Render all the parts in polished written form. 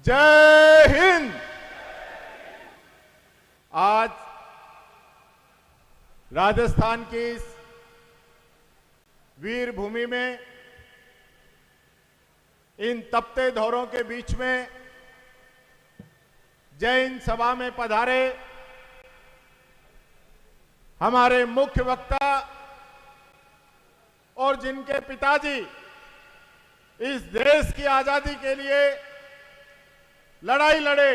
जय हिंद। आज राजस्थान की इस वीर भूमि में इन तपते धौरों के बीच में जय हिंद सभा में पधारे हमारे मुख्य वक्ता और जिनके पिताजी इस देश की आजादी के लिए लड़ाई लड़े,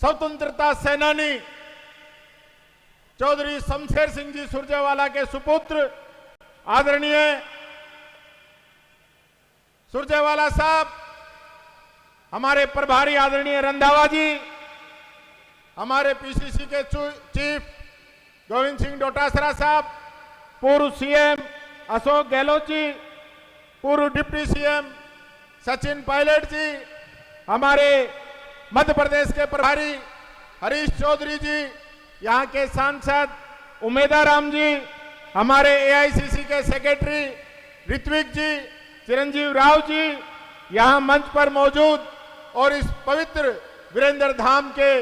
स्वतंत्रता सेनानी चौधरी शमशेर सिंह जी सुरजेवाला के सुपुत्र आदरणीय सुरजेवाला साहब, हमारे प्रभारी आदरणीय रंधावा जी, हमारे पीसीसी के चीफ गोविंद सिंह डोटासरा साहब, पूर्व सीएम अशोक गहलोत जी, पूर्व डिप्टी सीएम सचिन पायलट जी, हमारे मध्य प्रदेश के प्रभारी हरीश चौधरी जी, यहाँ के सांसद उमेदाराम जी, हमारे एआईसीसी के सेक्रेटरी ऋत्विक जी, चिरंजीव राव जी, यहाँ मंच पर मौजूद और इस पवित्र वीरेंद्र धाम के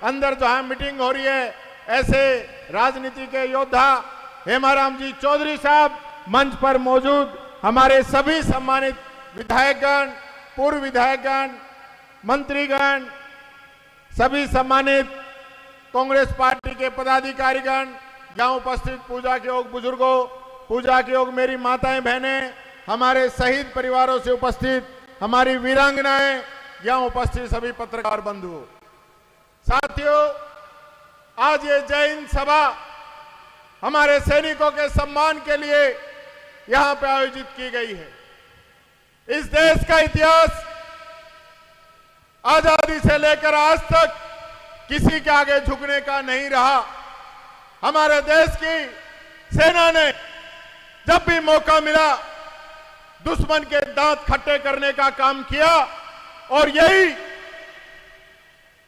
अंदर जहाँ मीटिंग हो रही है, ऐसे राजनीति के योद्धा हेमाराम जी चौधरी साहब, मंच पर मौजूद हमारे सभी सम्मानित विधायकगण, पूर्व विधायकगण, मंत्रीगण, सभी सम्मानित कांग्रेस पार्टी के पदाधिकारीगण, यहाँ उपस्थित पूजा के योग बुजुर्गों, पूजा के योग मेरी माताएं बहनें, हमारे शहीद परिवारों से उपस्थित हमारी वीरांगनाएं, यहाँ उपस्थित सभी पत्रकार बंधुओं, साथियों, आज ये जय हिंद सभा हमारे सैनिकों के सम्मान के लिए यहाँ पे आयोजित की गई है। इस देश का इतिहास आजादी से लेकर आज तक किसी के आगे झुकने का नहीं रहा। हमारे देश की सेना ने जब भी मौका मिला दुश्मन के दांत खट्टे करने का काम किया, और यही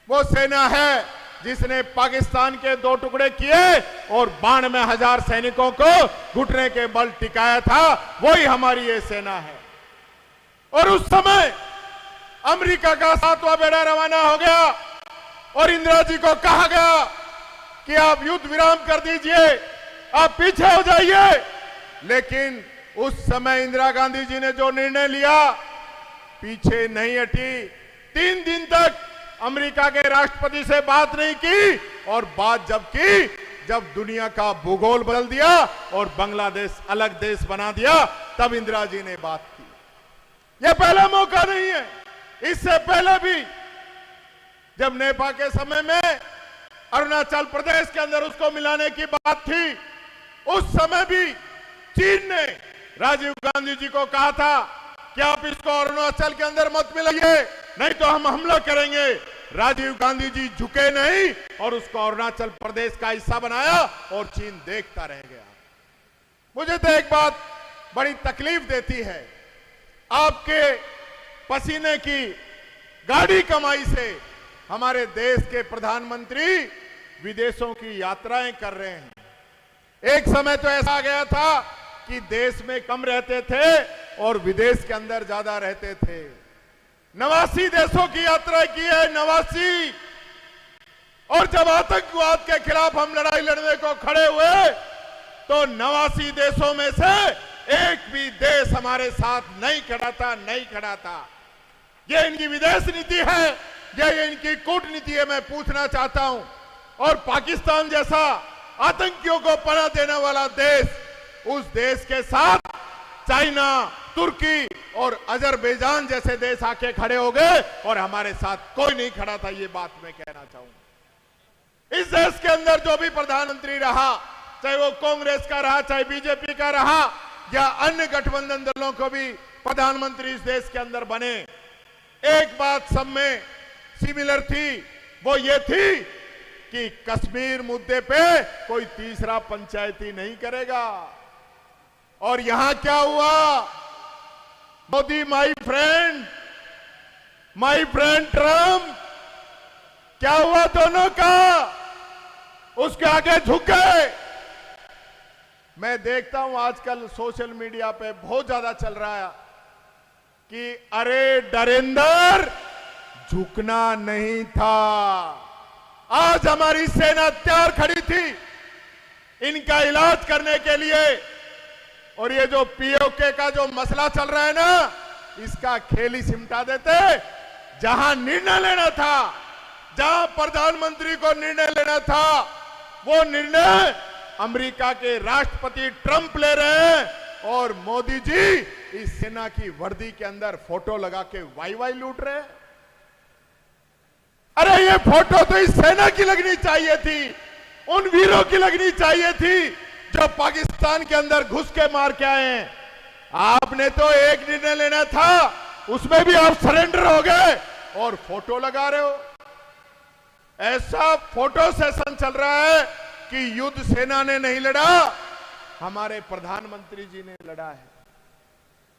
वो सेना है जिसने पाकिस्तान के 2 टुकड़े किए और 92,000 सैनिकों को घुटने के बल टिकाया था। वही हमारी ये सेना है। और उस समय अमेरिका का 7वां बेड़ा रवाना हो गया और इंदिरा जी को कहा गया कि आप युद्ध विराम कर दीजिए, आप पीछे हो जाइए। लेकिन उस समय इंदिरा गांधी जी ने जो निर्णय लिया, पीछे नहीं हटी। 3 दिन तक अमेरिका के राष्ट्रपति से बात नहीं की, और बात जब की, जब दुनिया का भूगोल बदल दिया और बांग्लादेश अलग देश बना दिया, तब इंदिरा जी ने बात की। यह पहला मौका नहीं है। इससे पहले भी जब नेपा के समय में अरुणाचल प्रदेश के अंदर उसको मिलाने की बात थी, उस समय भी चीन ने राजीव गांधी जी को कहा था कि आप इसको अरुणाचल के अंदर मत मिलाइए, नहीं तो हम हमला करेंगे। राजीव गांधी जी झुके नहीं और उसको अरुणाचल प्रदेश का हिस्सा बनाया और चीन देखता रह गया। मुझे तो एक बात बड़ी तकलीफ देती है, आपके पसीने की गाड़ी कमाई से हमारे देश के प्रधानमंत्री विदेशों की यात्राएं कर रहे हैं। एक समय तो ऐसा आ गया था कि देश में कम रहते थे और विदेश के अंदर ज्यादा रहते थे। 89 देशों की यात्रा की है, 89। और जब आतंकवाद के खिलाफ हम लड़ाई लड़ने को खड़े हुए, तो 89 देशों में से एक भी देश हमारे साथ नहीं खड़ा था। ये इनकी विदेश नीति है, ये इनकी कूटनीति है। मैं पूछना चाहता हूं, और पाकिस्तान जैसा आतंकियों को पनाह देने वाला देश, उस देश के साथ चाइना, तुर्की और अजरबैजान जैसे देश आके खड़े हो गए, और हमारे साथ कोई नहीं खड़ा था। ये बात मैं कहना चाहूंगा। इस देश के अंदर जो भी प्रधानमंत्री रहा, चाहे वो कांग्रेस का रहा, चाहे बीजेपी का रहा, या अन्य गठबंधन दलों को भी प्रधानमंत्री इस देश के अंदर बने, एक बात सब में सिमिलर थी। वो ये थी कि कश्मीर मुद्दे पे कोई तीसरा पंचायती नहीं करेगा। और यहां क्या हुआ? मोदी माय फ्रेंड ट्रम्प, क्या हुआ दोनों का? उसके आगे झुक गए। मैं देखता हूं आजकल सोशल मीडिया पे बहुत ज्यादा चल रहा है कि अरे डरेंदर, झुकना नहीं था। आज हमारी सेना तैयार खड़ी थी इनका इलाज करने के लिए। और ये जो पीओके का जो मसला चल रहा है ना, इसका खेल ही सिमटा देते। जहां निर्णय लेना था, जहां प्रधानमंत्री को निर्णय लेना था, वो निर्णय अमेरिका के राष्ट्रपति ट्रंप ले रहे हैं और मोदी जी इस सेना की वर्दी के अंदर फोटो लगा के वाई वाई लूट रहे हैं। अरे ये फोटो तो इस सेना की लगनी चाहिए थी, उन वीरों की लगनी चाहिए थी जो पाकिस्तान के अंदर घुस के मार के आए हैं। आपने तो एक निर्णय लेना था, उसमें भी आप सरेंडर हो गए और फोटो लगा रहे हो। ऐसा फोटो सेशन चल रहा है कि युद्ध सेना ने नहीं लड़ा, हमारे प्रधानमंत्री जी ने लड़ा है।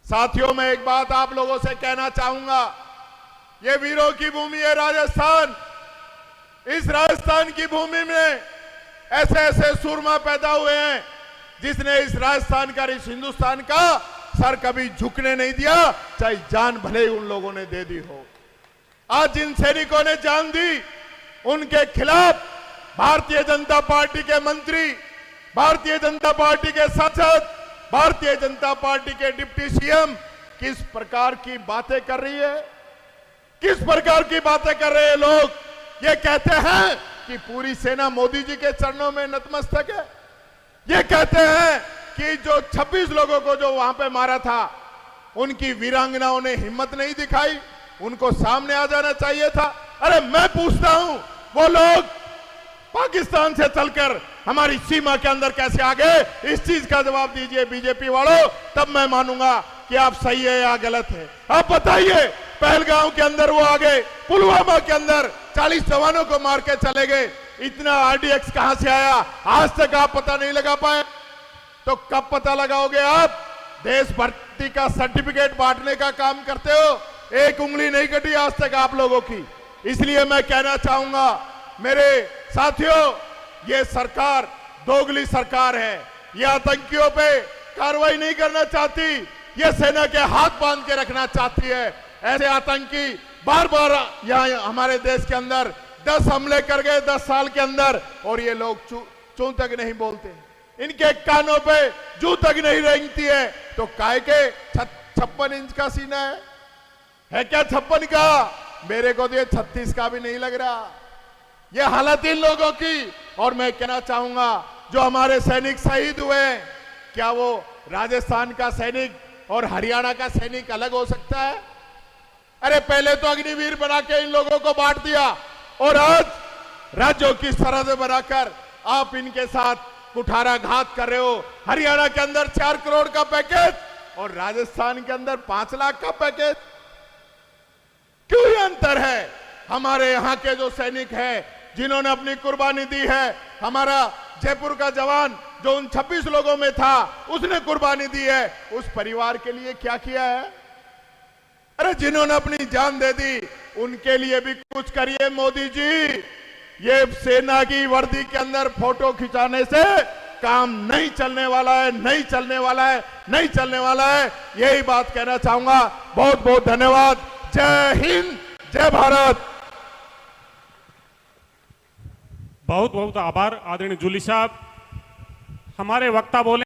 साथियों, मैं एक बात आप लोगों से कहना चाहूंगा, ये वीरों की भूमि है राजस्थान। इस राजस्थान की भूमि में ऐसे ऐसे सूरमा पैदा हुए हैं जिसने इस राजस्थान का, इस हिंदुस्तान का सर कभी झुकने नहीं दिया, चाहे जान भले ही उन लोगों ने दे दी हो। आज जिन सैनिकों ने जान दी, उनके खिलाफ भारतीय जनता पार्टी के मंत्री, भारतीय जनता पार्टी के सांसद, भारतीय जनता पार्टी के डिप्टी सीएम किस प्रकार की बातें कर रही है, किस प्रकार की बातें कर रहे हैं लोग। ये कहते हैं कि पूरी सेना मोदी जी के चरणों में नतमस्तक है। ये कहते हैं कि जो 26 लोगों को जो वहां पे मारा था, उनकी वीरांगनाओं ने हिम्मत नहीं दिखाई, उनको सामने आ जाना चाहिए था। अरे मैं पूछता हूं, वो लोग पाकिस्तान से चलकर हमारी सीमा के अंदर कैसे आ गए? इस चीज का जवाब दीजिए बीजेपी वालों, तब मैं मानूंगा कि आप सही है या गलत है। आप बताइए, पहलगांव के अंदर वो आ गए, पुलवामा के अंदर 40 जवानों को मार के चले गए। इतना आरडीएक्स कहां से आया, आज तक आप पता नहीं लगा पाए। तो कब पता लगाओगे आप? देशभक्ति का सर्टिफिकेट बांटने का काम करते हो, एक उंगली नहीं कटी आज तक आप लोगों की। इसलिए मैं कहना चाहूंगा मेरे साथियों, ये सरकार दोगली सरकार है। ये आतंकियों पे कार्रवाई नहीं करना चाहती, ये सेना के हाथ बांध के रखना चाहती है। ऐसे आतंकी बार बार यहाँ हमारे देश के अंदर 10 हमले कर गए 10 साल के अंदर, और ये लोग चू तक नहीं बोलते, इनके कानों पे जू तक नहीं रेंगती है। तो काय के 56 इंच का सीना है क्या 56 का? मेरे को तो ये 36 का भी नहीं लग रहा। ये हालत इन लोगों की। और मैं कहना चाहूंगा, जो हमारे सैनिक शहीद हुए, क्या वो राजस्थान का सैनिक और हरियाणा का सैनिक अलग हो सकता है? अरे पहले तो अग्निवीर बना के इन लोगों को बांट दिया, और आज राज्यों की सरहद बनाकर आप इनके साथ कुठाराघात कर रहे हो। हरियाणा के अंदर 4 करोड़ का पैकेज और राजस्थान के अंदर 5 लाख का पैकेज। क्यों ये अंतर है? हमारे यहाँ के जो सैनिक हैं, जिन्होंने अपनी कुर्बानी दी है, हमारा जयपुर का जवान जो उन 26 लोगों में था, उसने कुर्बानी दी है, उस परिवार के लिए क्या किया है? अरे जिन्होंने अपनी जान दे दी, उनके लिए भी कुछ करिए मोदी जी। ये सेना की वर्दी के अंदर फोटो खिंचाने से काम नहीं चलने वाला है, नहीं चलने वाला है, नहीं चलने वाला है। यही बात कहना चाहूंगा। बहुत बहुत धन्यवाद। जय हिंद, जय भारत। बहुत बहुत आभार आदरणीय जूली साहब। हमारे वक्ता बोले